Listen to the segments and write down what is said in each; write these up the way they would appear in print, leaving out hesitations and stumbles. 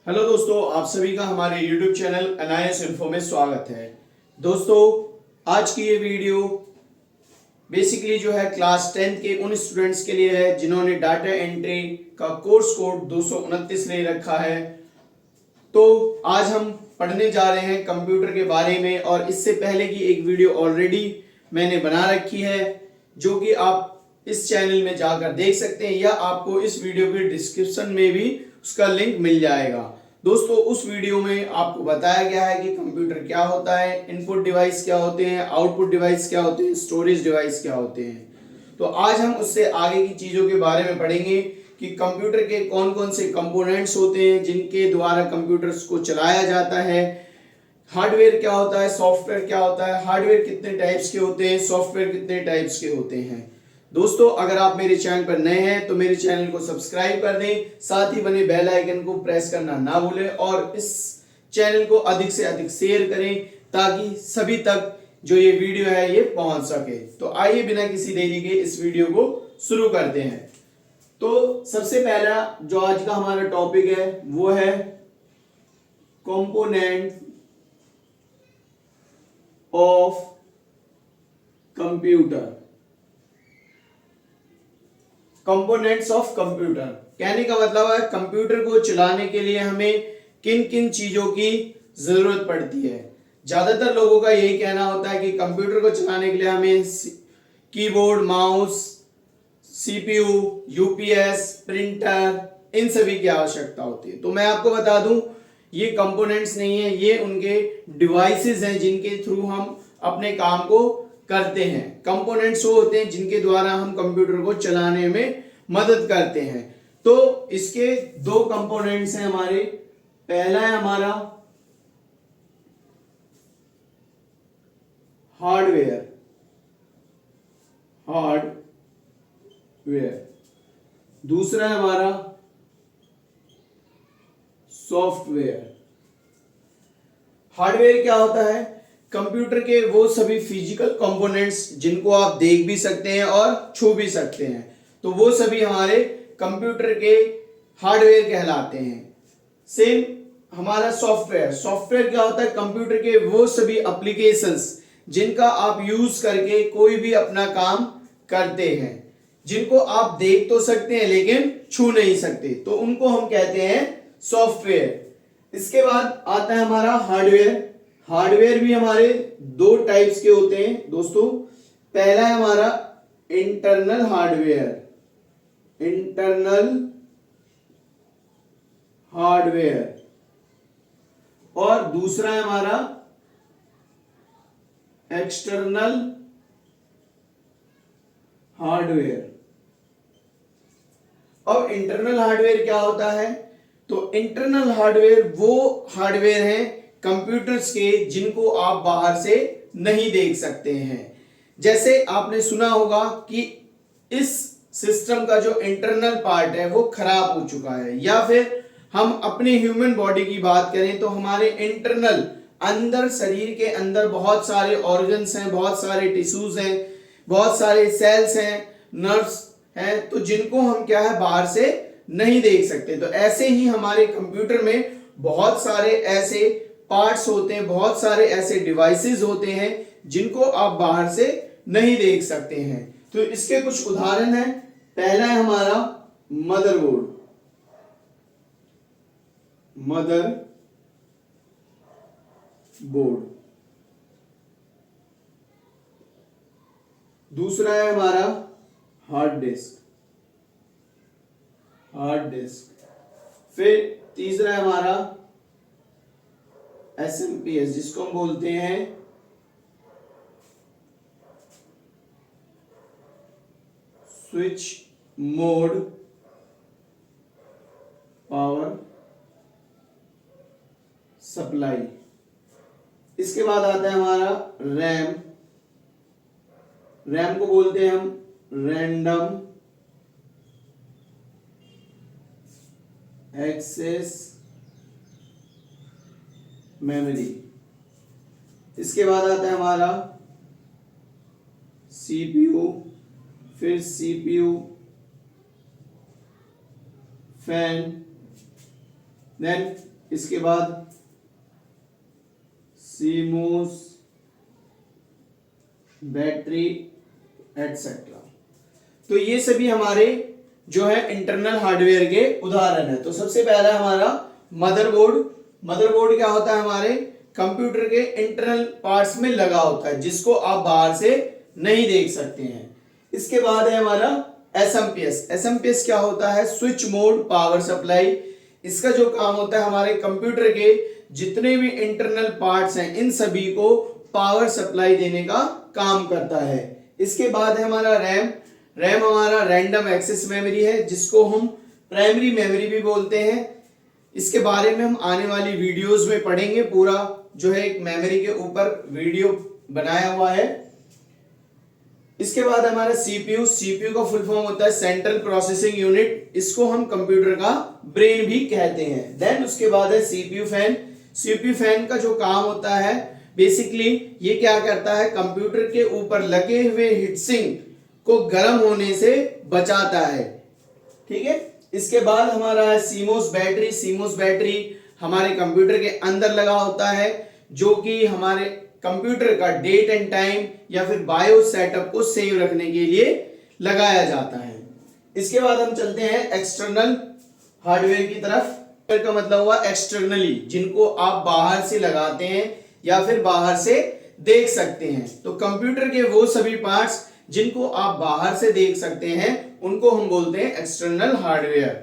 Hello दोस्तों, आप सभी का हमारे YouTube चैनल NIS इन्फो में स्वागत है। दोस्तों, आज की ये वीडियो बेसिकली जो है क्लास 10 के उन स्टूडेंट्स के लिए है जिन्होंने डाटा एंट्री का कोर्स कोड 229 ले रखा है। तो आज हम पढ़ने जा रहे हैं कंप्यूटर के बारे में, और इससे पहले की एक वीडियो ऑलरेडी मैंने बना रखी है जो कि आप इस चैनल में जाकर देख सकते हैं, या आपको इस वीडियो के डिस्क्रिप्शन में भी उसका लिंक मिल जाएगा। दोस्तों, उस वीडियो में आपको बताया गया है कि कंप्यूटर क्या होता है, इनपुट डिवाइस क्या होते हैं, आउटपुट डिवाइस क्या होते हैं, स्टोरेज डिवाइस क्या होते हैं। तो आज हम उससे आगे की चीजों के बारे में पढ़ेंगे कि कंप्यूटर के कौन कौन से कंपोनेंट्स होते हैं जिनके द्वारा कंप्यूटर्स को चलाया जाता है। हार्डवेयर क्या होता है, सॉफ्टवेयर क्या होता है, हार्डवेयर कितने टाइप्स के होते हैं, सॉफ्टवेयर कितने टाइप्स के होते हैं। दोस्तों, अगर आप मेरे चैनल पर नए हैं तो मेरे चैनल को सब्सक्राइब कर दें, साथ ही बने बेल आइकन को प्रेस करना ना भूलें, और इस चैनल को अधिक से अधिक शेयर करें ताकि सभी तक जो ये वीडियो है ये पहुंच सके। तो आइए बिना किसी देरी के इस वीडियो को शुरू करते हैं। तो सबसे पहला जो आज का हमारा टॉपिक है वो है component of computer. Components of computer कहने का मतलब है कंप्यूटर को चलाने के लिए हमें किन किन चीजों की जरूरत पड़ती है। ज्यादातर लोगों का यही कहना होता है कि कंप्यूटर को चलाने के लिए हमें keyboard, mouse, CPU, UPS, printer, इन सभी की आवश्यकता होती है। तो मैं आपको बता दूं, ये कंपोनेंट्स नहीं है, ये उनके डिवाइसेस हैं जिनके थ्रू हम अपने काम को करते हैं। कंपोनेंट्स वो होते हैं जिनके द्वारा हम कंप्यूटर को चलाने में मदद करते हैं। तो इसके दो कंपोनेंट्स हैं हमारे। पहला है हमारा हार्डवेयर, दूसरा है हमारा सॉफ्टवेयर। हार्डवेयर क्या होता है? कंप्यूटर के वो सभी फिजिकल कंपोनेंट्स जिनको आप देख भी सकते हैं और छू भी सकते हैं, तो वो सभी हमारे कंप्यूटर के हार्डवेयर कहलाते हैं। सेम हमारा सॉफ्टवेयर क्या होता है? कंप्यूटर के वो सभी एप्लीकेशंस जिनका आप यूज करके कोई भी अपना काम करते हैं, जिनको आप देख तो सकते हैं लेकिन छू नहीं सकते, तो उनको हम कहते हैं सॉफ्टवेयर। इसके बाद आता है हमारा हार्डवेयर। हार्डवेयर भी हमारे दो टाइप्स के होते हैं दोस्तों। पहला है हमारा इंटरनल हार्डवेयर, और दूसरा है हमारा एक्सटर्नल हार्डवेयर। अब इंटरनल हार्डवेयर क्या होता है? तो इंटरनल हार्डवेयर वो हार्डवेयर हैं कंप्यूटर्स के जिनको आप बाहर से नहीं देख सकते हैं। जैसे आपने सुना होगा कि इस सिस्टम का जो इंटरनल पार्ट है वो खराब हो चुका है, या फिर हम अपने ह्यूमन बॉडी की बात करें तो हमारे इंटरनल अंदर, शरीर के अंदर बहुत सारे ऑर्गन्स हैं, बहुत सारे टिश्यूज हैं, बहुत सारे सेल्स हैं, नर्व्स हैं, तो जिनको हम क्या है बाहर से नहीं देख सकते। तो ऐसे ही हमारे कंप्यूटर में बहुत सारे ऐसे पार्ट्स होते हैं, बहुत सारे ऐसे डिवाइसेस होते हैं जिनको आप बाहर से नहीं देख सकते हैं। तो इसके कुछ उदाहरण हैं। पहला है हमारा मदरबोर्ड, दूसरा है हमारा हार्ड डिस्क, फिर तीसरा है हमारा एसएमपीएस, जिसको हम बोलते हैं स्विच मोड पावर सप्लाई। इसके बाद आता है हमारा रैम को बोलते हैं हम रैंडम एक्सेस मेमोरी। इसके बाद आता है हमारा सीपीयू, फिर सीपीयू फैन, देन इसके बाद सीमोस बैटरी एटसेट्रा। तो ये सभी हमारे जो है इंटरनल हार्डवेयर के उदाहरण है। तो सबसे पहला हमारा मदरबोर्ड। मदरबोर्ड क्या होता है, हमारे कंप्यूटर के इंटरनल पार्ट्स में लगा होता है, जिसको आप बाहर से नहीं देख सकते हैं। इसके बाद है हमारा एसएमपीएस। एसएमपीएस क्या होता है, स्विच मोड पावर सप्लाई। इसका जो काम होता है, हमारे कंप्यूटर के जितने भी इंटरनल पार्ट्स हैं इन सभी को पावर सप्लाई देने का काम करता है। इसके बाद है हमारा रैम। रैम हमारा रैंडम एक्सेस मेमोरी है, जिसको हम प्राइमरी मेमोरी भी बोलते हैं। इसके बारे में हम आने वाली वीडियोस में पढ़ेंगे। पूरा जो है एक मेमोरी के ऊपर वीडियो बनाया हुआ है। इसके बाद हमारा सीपीयू। सीपीयू का फुल फॉर्म होता है सेंट्रल प्रोसेसिंग यूनिट। इसको हम कंप्यूटर का ब्रेन भी कहते हैं। देन उसके बाद है सीपीयू फैन। सीपीयू फैन का जो काम होता है, बेसिकली ये क्या करता है, कंप्यूटर के ऊपर लगे हुए हीटसिंक को गर्म होने से बचाता है। ठीक है। इसके बाद हमारा है सीमोस बैटरी। सीमोस बैटरी हमारे कंप्यूटर के अंदर लगा होता है, जो कि हमारे कंप्यूटर का डेट एंड टाइम या फिर बायोस सेटअप को सेव रखने के लिए लगाया जाता है। इसके बाद हम चलते हैं एक्सटर्नल हार्डवेयर की तरफ। का मतलब हुआ एक्सटर्नली, जिनको आप बाहर से लगाते हैं या फिर बाहर से देख सकते हैं। तो कंप्यूटर के वो सभी पार्ट्स जिनको आप बाहर से देख सकते हैं उनको हम बोलते हैं एक्सटर्नल हार्डवेयर।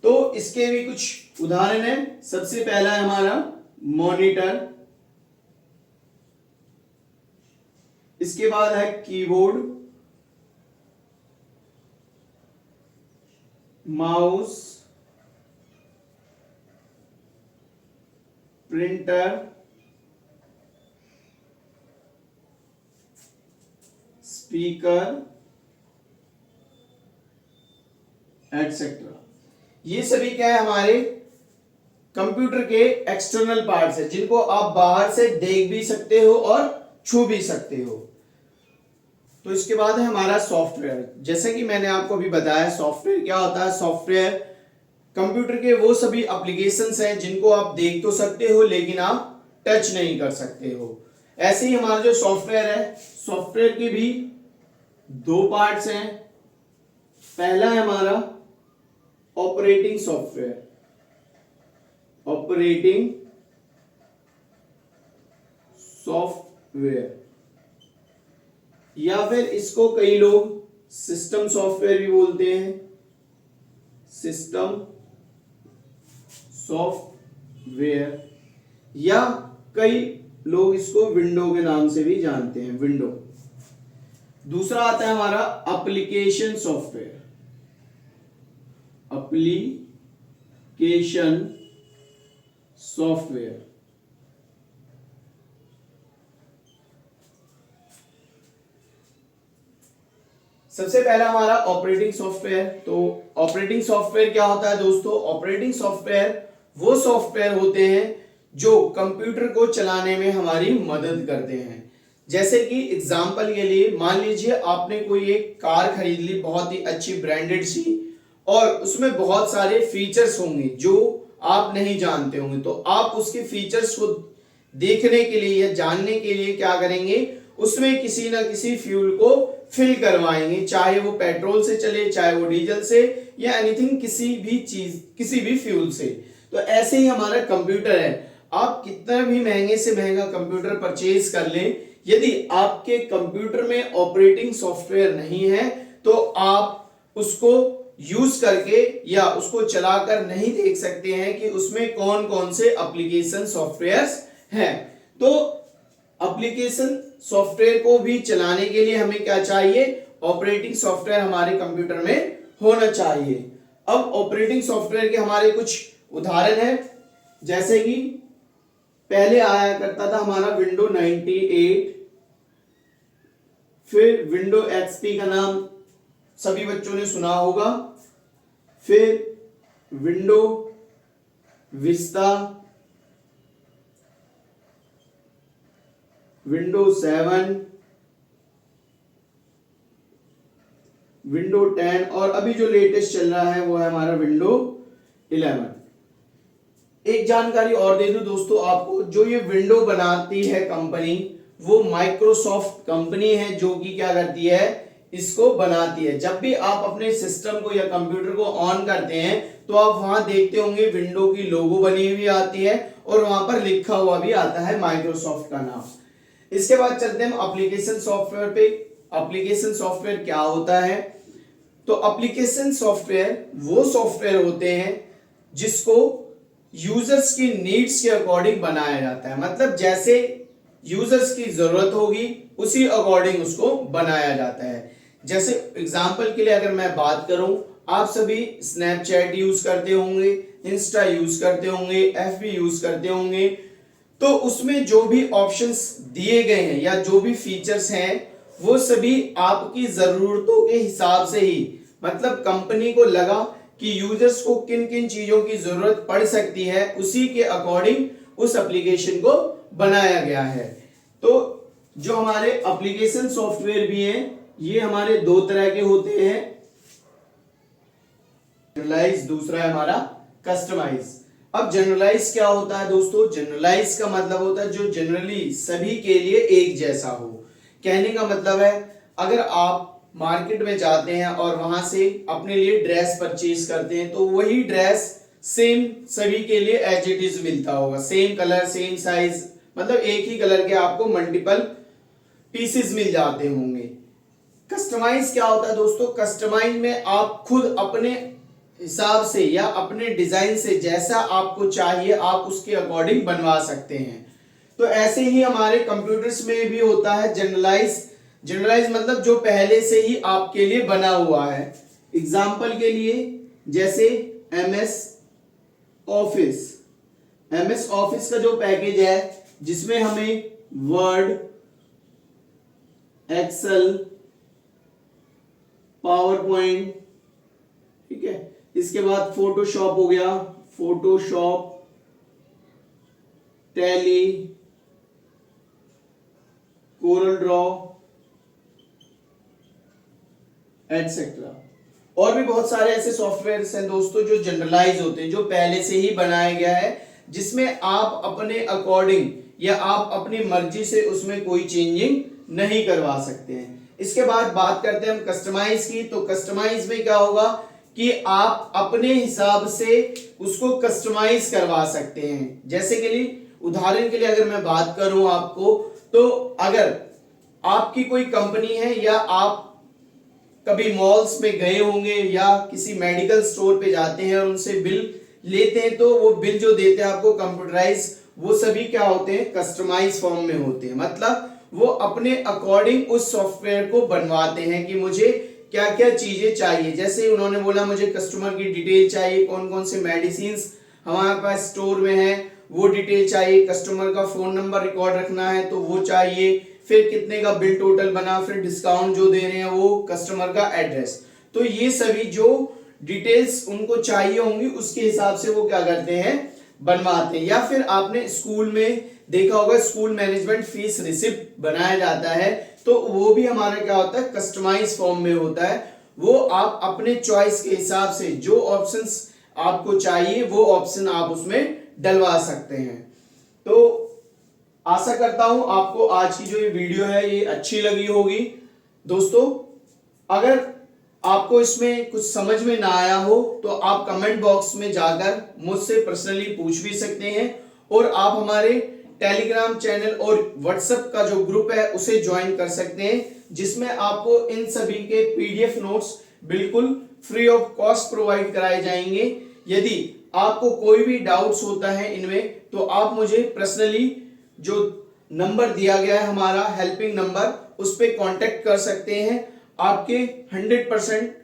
तो इसके भी कुछ उदाहरण हैं। सबसे पहला है हमारा मॉनिटर। इसके बाद है keyboard, mouse, printer, speaker etcetera. ये सभी क्या है, हमारे कंप्यूटर के एक्सटर्नल पार्ट्स है, जिनको आप बाहर से देख भी सकते हो और छू भी सकते हो। तो इसके बाद है हमारा सॉफ्टवेयर। जैसे कि मैंने आपको अभी बताया, सॉफ्टवेयर क्या होता है। सॉफ्टवेयर कंप्यूटर के वो सभी एप्लीकेशंस हैं जिनको आप देख तो सकते हो लेकिन आप टच नहीं कर सकते हो। ऐसे ही हमारा जो सॉफ्टवेयर है, सॉफ्टवेयर के भी दो पार्ट्स हैं। पहला है हमारा ऑपरेटिंग सॉफ्टवेयर। ऑपरेटिंग सॉफ्टवेयर, या फिर इसको कई लोग सिस्टम सॉफ्टवेयर भी बोलते हैं। सिस्टम सॉफ्टवेयर, या कई लोग इसको विंडो के नाम से भी जानते हैं, विंडो। दूसरा आता है हमारा एप्लीकेशन सॉफ्टवेयर। एप्लीकेशन सॉफ्टवेयर, सबसे पहला हमारा ऑपरेटिंग सॉफ्टवेयर। तो ऑपरेटिंग सॉफ्टवेयर क्या होता है दोस्तों, ऑपरेटिंग सॉफ्टवेयर वो सॉफ्टवेयर होते हैं जो कंप्यूटर को चलाने में हमारी मदद करते हैं। जैसे कि एग्जांपल के लिए मान लीजिए आपने कोई एक कार खरीद ली, बहुत ही अच्छी ब्रांडेड सी, और उसमें बहुत सारे फीचर्स होंगे जो आप नहीं जानते होंगे। तो आप उसके फीचर्स को देखने के लिए या जानने के लिए क्या करेंगे, उसमें किसी ना किसी फ्यूल को फिल करवाएंगे, चाहे वो पेट्रोल से चले, चाहे वो डीजल से, या एनीथिंग, किसी भी चीज, किसी भी फ्यूल से। तो ऐसे ही हमारा कंप्यूटर है। आप कितना भी महंगे से महंगा कंप्यूटर परचेज कर लें, यदि आपके कंप्यूटर में ऑपरेटिंग सॉफ्टवेयर नहीं है तो आप उसको यूज करके या उसको चलाकर नहीं देख सकते हैं कि उसमें कौन कौन से एप्लीकेशन सॉफ्टवेयर्स हैं। तो एप्लीकेशन सॉफ्टवेयर को भी चलाने के लिए हमें क्या चाहिए, ऑपरेटिंग सॉफ्टवेयर हमारे कंप्यूटर में होना चाहिए। अब ऑपरेटिंग सॉफ्टवेयर के हमारे कुछ उदाहरण हैं। जैसे कि पहले आया करता था हमारा विंडो 98, फिर विंडो एक्सपी का नाम सभी बच्चों ने सुना होगा, फिर विंडो विस्ता, विंडो 7, विंडो 10, और अभी जो लेटेस्ट चल रहा है वो है हमारा विंडो 11। एक जानकारी और दे दूं दोस्तों आपको, जो ये विंडो बनाती है कंपनी, वो माइक्रोसॉफ्ट कंपनी है जो कि क्या करती है, इसको बनाती है। जब भी आप अपने सिस्टम को या कंप्यूटर को ऑन करते हैं तो आप वहां देखते होंगे विंडो की लोगो बनी हुई आती है और वहां पर लिखा हुआ भी आता है माइक्रोसॉफ्ट का नाम। इसके बाद चलते हैं हम एप्लीकेशन सॉफ्टवेयर पे। एप्लीकेशन सॉफ्टवेयर क्या होता है? तो एप्लीकेशन सॉफ्टवेयर वो सॉफ्टवेयर होते हैं जिसको यूजर्स की नीड्स के अकॉर्डिंग बनाया जाता है। मतलब जैसे यूजर्स की जरूरत होगी उसी अकॉर्डिंग उसको बनाया जाता है। जैसे एग्जांपल के लिए अगर मैं बात करूं, आप सभी स्नैपचैट यूज करते होंगे, इंस्टा यूज करते होंगे, एफबी यूज करते होंगे, तो उसमें जो भी ऑप्शंस दिए गए हैं या जो भी फीचर्स हैं वो सभी आपकी जरूरतों के हिसाब से ही, मतलब कंपनी को लगा कि यूजर्स को किन किन चीजों की जरूरत पड़ सकती है उसी के अकॉर्डिंग उस एप्लीकेशन को बनाया गया है। तो जो हमारे एप्लीकेशन सॉफ्टवेयर भी हैं ये हमारे दो तरह के होते हैं, जनरलाइज, दूसरा है हमारा कस्टमाइज। अब जनरलाइज क्या होता है दोस्तों? जनरलाइज का मतलब होता है जो जनरली सभी के लिए एक जैसा हो। कहने का मतलब है अगर आप मार्केट में जाते हैं और वहां से अपने लिए ड्रेस परचेज करते हैं तो वही ड्रेस सेम सभी के लिए एज इट इज मिलता होगा, सेम कलर सेम साइज, मतलब एक ही कलर के आपको मल्टीपल पीसेस मिल जाते होंगे। कस्टमाइज क्या होता है दोस्तों? कस्टमाइज में आप खुद अपने हिसाब से या अपने डिजाइन से जैसा आपको चाहिए आप उसके अकॉर्डिंग बनवा सकते हैं। तो ऐसे ही हमारे कंप्यूटर्स में भी होता है जनरलाइज। जनरलाइज मतलब जो पहले से ही आपके लिए बना हुआ है। एग्जाम्पल के लिए जैसे एमएस ऑफिस, एमएस ऑफिस का जो पैकेज है जिसमें हमें वर्ड, एक्सेल, पावर पॉइंट, ठीक है, इसके बाद फोटोशॉप हो गया, Photoshop, tally, Corel Draw etcetera, और भी बहुत सारे ऐसे सॉफ्टवेयर हैं दोस्तों जो जनरलाइज होते हैं, जो पहले से ही बनाया गया है, जिसमें आप अपने अकॉर्डिंग या आप अपनी मर्जी से उसमें कोई चेंजिंग नहीं करवा सकते हैं। इसके बाद बात करते हैं हम कस्टमाइज की। तो कस्टमाइज में क्या होगा कि आप अपने हिसाब से उसको कस्टमाइज करवा सकते हैं। जैसे के लिए उदाहरण के लिए अगर मैं बात करूं आपको, तो अगर आपकी कोई कंपनी है या आप कभी मॉल्स में गए होंगे या किसी मेडिकल स्टोर पे जाते हैं और उनसे बिल लेते हैं, तो वो बिल जो देते हैं आपको कंप्यूटराइज, वो सभी क्या होते हैं? कस्टमाइज फॉर्म में होते हैं। मतलब वो अपने अकॉर्डिंग उस सॉफ्टवेयर को बनवाते हैं कि मुझे क्या क्या चीजें चाहिए। जैसे उन्होंने बोला मुझे कस्टमर की डिटेल चाहिए, कौन कौन से मेडिसिन हमारे पास स्टोर में है वो डिटेल चाहिए, कस्टमर का फोन नंबर रिकॉर्ड रखना है तो वो चाहिए, फिर कितने का बिल टोटल बना, फिर डिस्काउंट जो दे रहे हैं वो, कस्टमर का एड्रेस। तो ये सभी जो डिटेल्स उनको चाहिए होंगी उसके हिसाब से वो क्या करते हैं? बनवाते हैं। या फिर आपने स्कूल में देखा होगा स्कूल मैनेजमेंट फीस रिसिप्ट बनाया जाता है, तो वो भी हमारा क्या होता है? कस्टमाइज फॉर्म में होता है। वो आप अपने चॉइस के हिसाब से जो ऑप्शंस आपको चाहिए वो ऑप्शन आप उसमें डलवा सकते हैं। तो आशा करता हूं आपको आज की जो ये वीडियो है ये अच्छी लगी होगी। दोस्तों अगर आपको इसमें कुछ समझ में ना आया हो तो आप कमेंट बॉक्स में जाकर मुझसे पर्सनली पूछ भी सकते हैं, और आप हमारे टेलीग्राम चैनल और व्हाट्सएप का जो ग्रुप है उसे ज्वाइन कर सकते हैं, जिसमें आपको इन सभी के पीडीएफ नोट्स बिल्कुल फ्री ऑफ कॉस्ट प्रोवाइड कराए जाएंगे। यदि आपको कोई भी डाउट्स होता है इनमें तो आप मुझे पर्सनली जो नंबर दिया गया है हमारा हेल्पिंग नंबर, उस पर कांटेक्ट कर सकते हैं। आपके 100%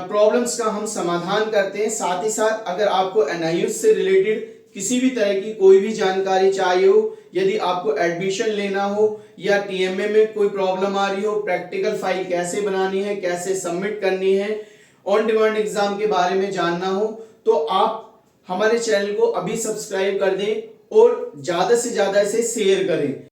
प्रॉब्लम्स का हम समाधान करते हैं। साथ ही साथ अगर आपको एनआईएस से रिलेटेड किसी भी तरह की कोई भी जानकारी चाहिए हो, यदि आपको एडमिशन लेना हो या टीएमए में कोई प्रॉब्लम आ रही हो, प्रैक्टिकल फाइल कैसे बनानी है, कैसे सबमिट करनी है, ऑन डिमांड एग्जाम के बारे में जानना हो, तो आप हमारे चैनल को अभी सब्सक्राइब कर दें और ज्यादा से ज्यादा इसे शेयर करें।